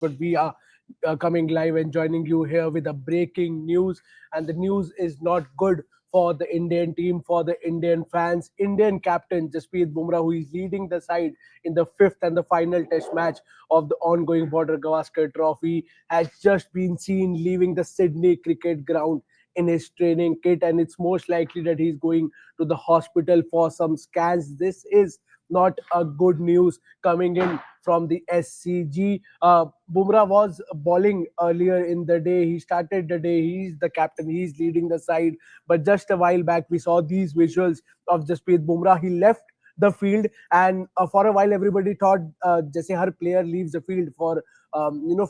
but we are coming live and joining you here with a breaking news. And the news is not good for the Indian team, for the Indian fans. Indian captain Jasprit Bumrah, who is leading the side in the fifth and the final test match of the ongoing Border Gavaskar Trophy, has just been seen leaving the Sydney cricket ground in his training kit, and it's most likely that he's going to the hospital for some scans. This is not a good news coming in from the SCG. Bumrah was bowling earlier in the day. He started the day. He's the captain. He's leading the side. But just a while back, we saw these visuals of Jasprit Bumrah. He left the field, and for a while everybody thought जैसे हर player leaves the field for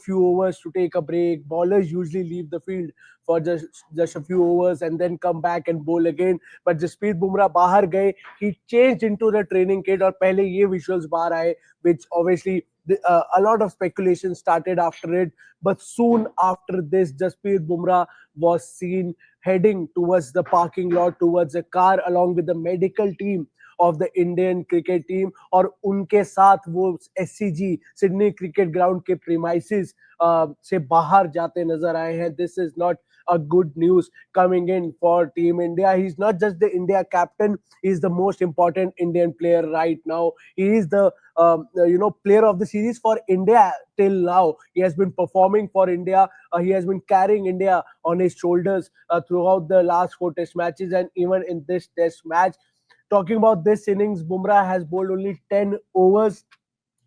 few overs to take a break. Bowlers usually leave the field for just a few overs and then come back and bowl again. But Jasprit Bumrah बाहर गए. He changed into the training kit और पहले ये visuals बाहर आए, which obviously a lot of speculation started after it. But soon after this, Jasprit Bumrah was seen heading towards the parking lot, towards a car, along with the medical team of the Indian cricket team. और उनके साथ वो SCG Sydney cricket ground के premises से बाहर जाते नजर आए हैं. This is not a good news coming in for Team India. He's not just the India captain; he's the most important Indian player right now. He is the player of the series for India till now. He has been performing for India. He has been carrying India on his shoulders throughout the last four Test matches, and even in this Test match. Talking about this innings, Bumrah has bowled only 10 overs,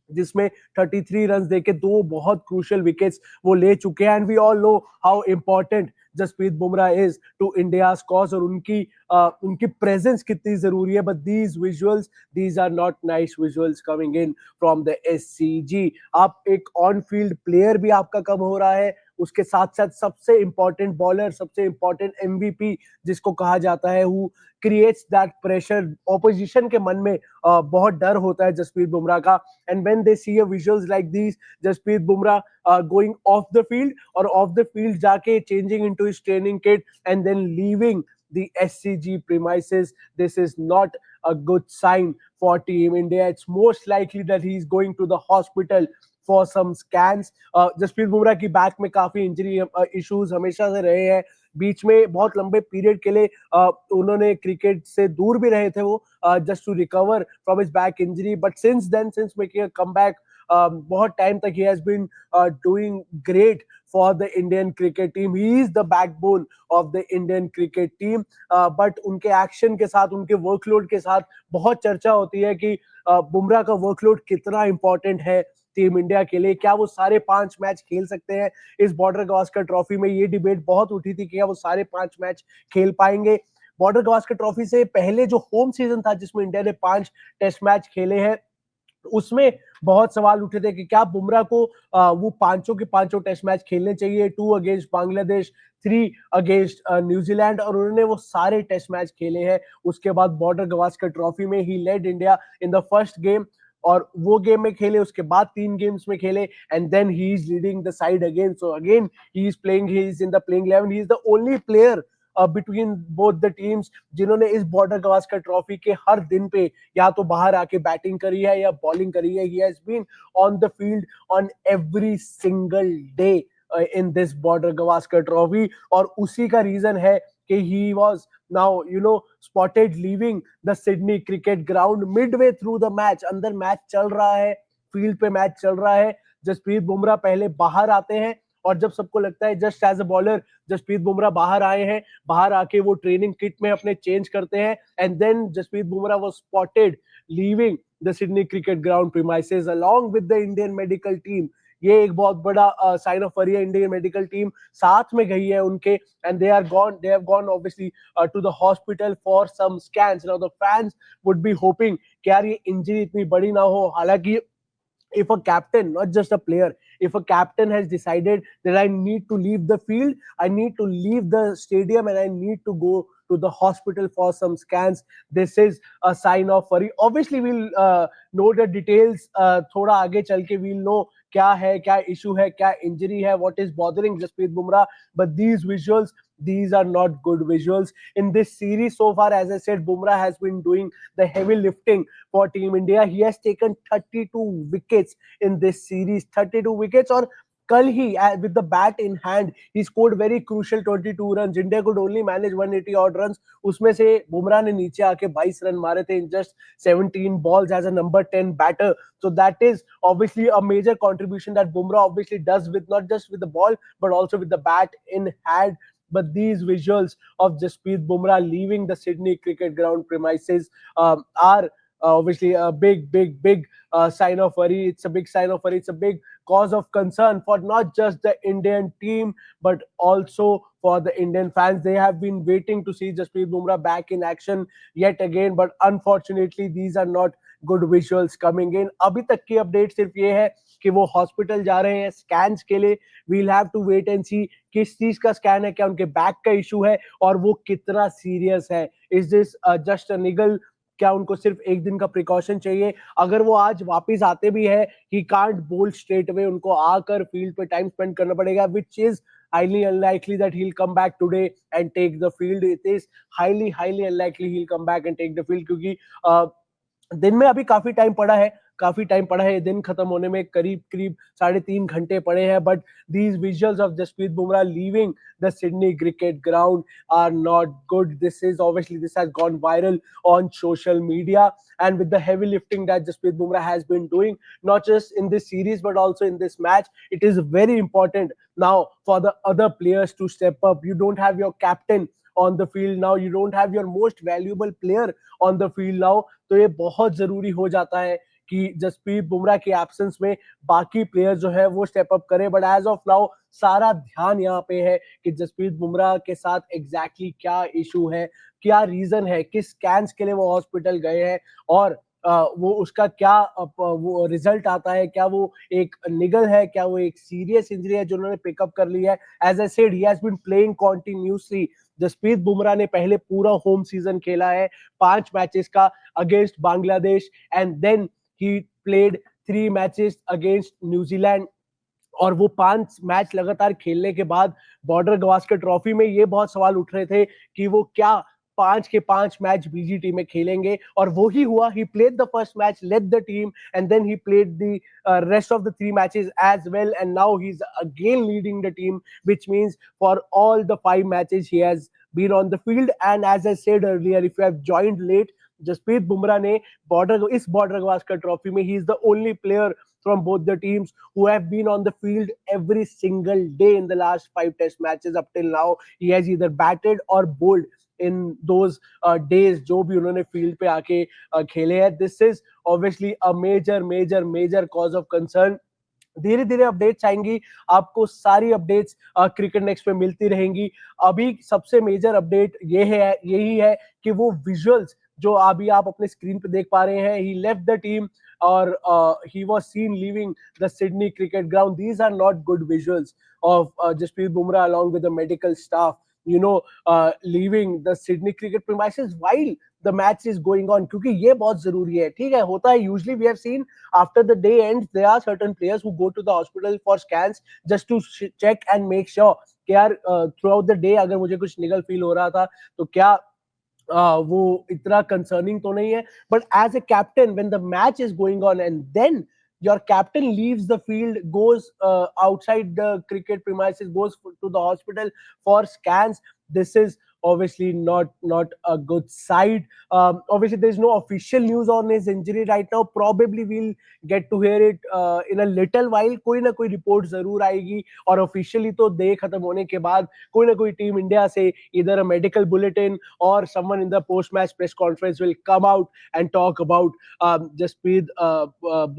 जिसमें 33 run देके दो बहुत crucial wickets वो ले चुके हैं. And we all know how important Jasprit Bumrah is to India's cause, और उनकी प्रेजेंस कितनी जरूरी है. But these visuals, these are not nice visuals coming in from the SCG. आप एक ऑन फील्ड प्लेयर भी आपका कम हो रहा है, उसके साथ साथ सबसे इंपॉर्टेंट बॉलर, सबसे इंपॉर्टेंट MVP जिसको कहा जाता है, who creates that pressure. Opposition के मन में बहुत डर होता है जसप्रीत बुमराह का. And when they see a visuals like this, Jasprit Bumrah going off the field, और ऑफ द फील्ड जाके changing into his training kit and then leaving the SCG premises, this is not a good sign for Team India. It's most likely that he's going to the hospital for some scans. Jasprit Bumrah की back में काफी injury issues हमेशा से रहे हैं. बीच में बहुत लंबे पीरियड के लिए उन्होंने क्रिकेट से दूर भी रहे थे वो, just to recover from his back injury. But since then, since making a comeback, बहुत टाइम तक he has been doing great for the Indian cricket team. He is the backbone of the Indian cricket team. But उनके action के साथ, उनके workload के साथ बहुत चर्चा होती है कि बुमराह का वर्कलोड कितना इंपॉर्टेंट है टीम इंडिया के लिए. क्या वो सारे 5 मैच खेल सकते हैं इस बॉर्डर गावस्कर ट्रॉफी में? ये डिबेट बहुत उठी थी कि क्या वो सारे 5 मैच खेल पाएंगे. बॉर्डर गावस्कर ट्रॉफी से पहले जो होम सीजन था, जिसमें इंडिया ने 5 टेस्ट मैच खेले हैं, उसमें बहुत सवाल उठे थे कि क्या बुमराह को वो पांचों के पांचों टेस्ट मैच खेलने चाहिए. 2 अगेंस्ट बांग्लादेश, 3 अगेंस्ट न्यूजीलैंड, और उन्होंने वो सारे टेस्ट मैच खेले हैं. उसके बाद बॉर्डर गवास्कर ट्रॉफी में ही led India in the first game, और वो गेम में खेले, उसके बाद 3 गेम्स में खेले, and then he is leading the side again. So again he is playing, he is in the playing 11. He is the only player between both the teams जिन्होंने इस बॉर्डर गवास्कर ट्रॉफी के हर दिन पे या तो बाहर आके बैटिंग करी है या बॉलिंग करी है. He has been on the field on every single day in this border Gavaskar trophy, और उसी का रीजन है कि he was now spotted leaving the Sydney cricket ground midway through the match. अंदर मैच चल रहा है, फील्ड पे मैच चल रहा है, जसप्रीत बुमराह पहले बाहर आते हैं, और जब सबको लगता है just as a bowler Jasprit Bumrah बाहर आए हैं, बाहर आके वो ट्रेनिंग किट में अपने चेंज करते हैं, and then Jasprit Bumrah was spotted leaving the Sydney cricket ground premises along with the Indian medical team. ये एक बहुत बड़ा साइन ऑफ वरी है. इंडियन मेडिकल टीम साथ में गई है उनके, and they have gone obviously to the hospital for some scans. Now the fans would be hoping कि यार ये इंजरी इतनी बड़ी ना हो. हालांकि if a captain, not just a player, if a captain has decided that I need to leave the field, I need to leave the stadium, and I need to go to the hospital for some scans, this is a sign of worry. Obviously we'll know the details थोड़ा आगे चल के. we'll know क्या है, क्या issue है, क्या injury है, what is bothering Jasprit Bumrah. But these visuals, these are not good visuals in this series so far. As I said, Bumrah has been doing the heavy lifting for Team India. He has taken 32 wickets in this series, 32 wickets, और कल ही with the bat in hand he scored very crucial 22 runs. India could only manage 180 odd runs. उसमें से बुमराह ने नीचे आके 22 run मारे थे in just 17 balls as a number 10 batter. So that is obviously a major contribution that Bumrah obviously does, with not just with the ball but also with the bat in hand. But these visuals of Jasprit Bumrah leaving the Sydney cricket ground premises are obviously a big sign of worry. It's a big sign of worry. It's a big cause of concern for not just the Indian team but also for the Indian fans. They have been waiting to see Jasprit Bumrah back in action yet again, but unfortunately these are not good visuals coming in. अभी तक की update सिर्फ ये है कि वो hospital जा रहे हैं स्कैन्स के लिए. We'll have to wait and see किस चीज का स्कैन है, क्या उनके बैक का इशू है और वो कितना सीरियस है. इज दिस जस्ट अ निगल, क्या उनको सिर्फ एक दिन का प्रिकॉशन चाहिए? अगर वो आज वापस आते भी है, ही कांट बोल स्ट्रेट अवे, उनको आकर फील्ड पे टाइम स्पेंड करना पड़ेगा, which is highly unlikely that he'll come back today and take the field. It is highly unlikely he'll come back and take the field क्योंकि दिन में अभी काफी टाइम पड़ा है, दिन खत्म होने में करीब करीब 3.5 घंटे पड़े हैं. But these visuals of Jasprit Bumrah leaving the Sydney cricket ground are not good. This has gone viral on social media, and with the heavy lifting that Jasprit Bumrah has been doing, not just in this series but also in this match, it is very important now for the other players to step up. You don't have your captain on the field now, you don't have your most valuable player on the field now. तो ये बहुत जरूरी हो जाता है कि जसप्रीत बुमराह की absence में बाकी प्लेयर जो है वो स्टेप अप करें. बट एज ऑफ नाउ सारा ध्यान यहाँ पे है कि जसप्रीत बुमराह के साथ एग्जैक्टली क्या इशू है, क्या रीजन है, किस स्कैन्स के लिए वो हॉस्पिटल गए हैं और वो उसका क्या वो रिजल्ट आता है, क्या वो एक निगल है, क्या वो एक सीरियस इंजरी है जो उन्होंने पिकअप कर ली है. As I said, he has been playing continuously. Jasprit Bumrah ने पहले पूरा होम सीजन खेला है 5 मैचेस का against Bangladesh, and then he played 3 matches against New Zealand. और वो 5 मैच लगातार खेलने के बाद बॉर्डर गवास्कर ट्रॉफी में ये बहुत सवाल उठ रहे थे कि वो क्या 5 के 5 मैच बीजीटी में खेलेंगे, और वो ही हुआ. He played the first match, led the team, and then he played the rest of the 3 matches as well, and now he is again leading the team, which means for all the 5 matches he has been on the field. And as I said earlier, if you have joined late, Jasprit Bumrah ने border Gavaskar trophy में he is the only player from both the teams who have been on the field every single day in the last 5 test matches up till now. He has either batted or bowled in those days जो भी उन्होंने field पे आके खेले हैं. This is obviously a major cause of concern. धीरे धीरे updates आएंगी, आपको सारी अपडेट्स क्रिकेट नेक्स्ट पे मिलती रहेंगी. अभी सबसे मेजर अपडेट यही है कि वो विजुअल्स जो अभी आप अपने स्क्रीन पे देख पा रहे हैं, ही लेफ्ट द टीम और he was seen leaving the Sydney cricket ground. These are not good visuals of Jasprit Bumrah along with the medical staff, leaving the Sydney cricket premises while the match is going on, क्योंकि ये बहुत जरूरी है. ठीक है, होता है, usually we have seen after the day ends there are certain players who go to the hospital for scans just to check and make sure कि यार throughout the day अगर मुझे कुछ निगल फील हो रहा था तो क्या वो इतना कंसर्निंग तो नहीं है. But as a captain when the match is going on and then your captain leaves the field, goes outside the cricket premises, goes to the hospital for scans, this is obviously not a good sight. Obviously there is no official news on his injury right now. Probably we'll get to hear it in a little while. कोई ना कोई report जरूर आएगी और officially तो day खत्म होने के बाद कोई ना कोई टीम इंडिया से either a medical bulletin or someone in the post match press conference will come out and talk about Jasprit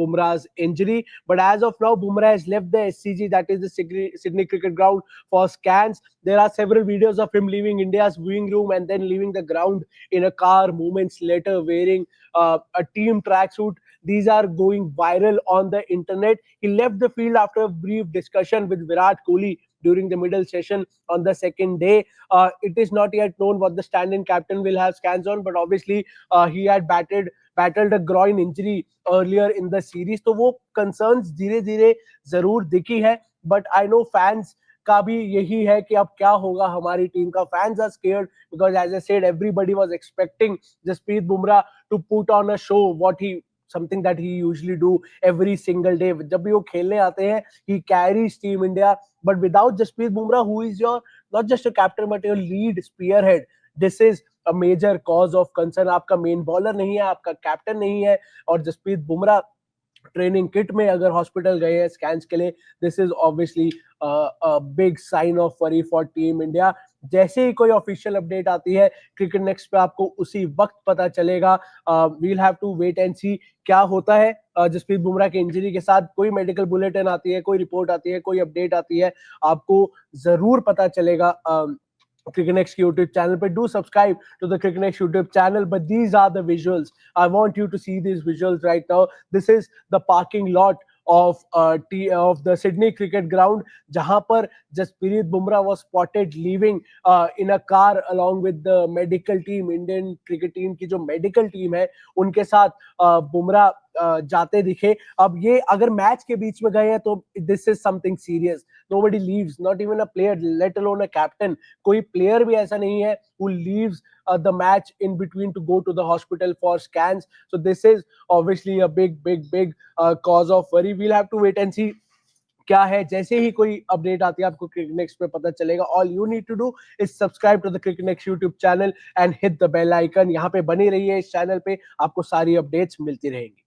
Bumrah's injury. But as of now, Bumrah has left the SCG, that is the Sydney cricket ground, for scans. There are several videos of him leaving India's viewing room and then leaving the ground in a car moments later wearing a team tracksuit. These are going viral on the internet. He left the field after a brief discussion with Virat Kohli during the middle session on the second day. It is not yet known what the stand-in captain will have scans on, but obviously he had battled a groin injury earlier in the series. तो वो concerns धीरे धीरे जरूर दिखी है, but I know fans का भी यही है कि अब क्या होगा हमारी टीम का. Fans are scared because as I said, everybody was expecting Jasprit Bumrah to put on a show what he something that he usually do every single day. जब भी वो खेलने आते हैं, he carries Team India. But without Jasprit Bumrah, who is your not just a captain but your lead spearhead, this is a major cause of concern. आपका main bowler नहीं है, आपका कैप्टन नहीं है, और जसप्रीत बुमराह ट्रेनिंग किट में अगर hospital गए हैं स्कैन्स के लिए, this is obviously big sign of worry for team India. जैसे ही कोई ऑफिशियल अपडेट आती है क्रिकेट नेक्स्ट पे, आपको उसी वक्त पता चलेगा. We'll have to wait and see क्या होता है जसप्रीत बुमराह के इंजरी के साथ. कोई मेडिकल बुलेटिन आती है, कोई रिपोर्ट आती है, कोई अपडेट आती है, आपको जरूर पता चलेगा Cricket Next YouTube channel. But do subscribe to the Cricket Next YouTube channel. But these are the visuals. I want you to see these visuals right now. This is the parking lot of the Sydney Cricket Ground, जहां पर Jasprit Bumrah was spotted leaving in a car along with the medical team. Indian cricket team की जो medical team है उनके साथ बुमराह जाते दिखे. अब ये अगर मैच के बीच में गए हैं तो this is something serious. Nobody leaves, not even a player, let alone a captain. कोई player भी ऐसा नहीं है who leaves the match in between to go to the hospital for scans. So this is obviously a big cause of worry. We'll have to wait and see क्या है. जैसे ही कोई अपडेट आती है आपको क्रिकेट नेक्स्ट पे पता चलेगा. All you need to do is subscribe to the cricket next YouTube channel and hit the bell icon. यहाँ पे बनी रहिए इस चैनल पे, आपको सारी अपडेट्स मिलती रहेंगी.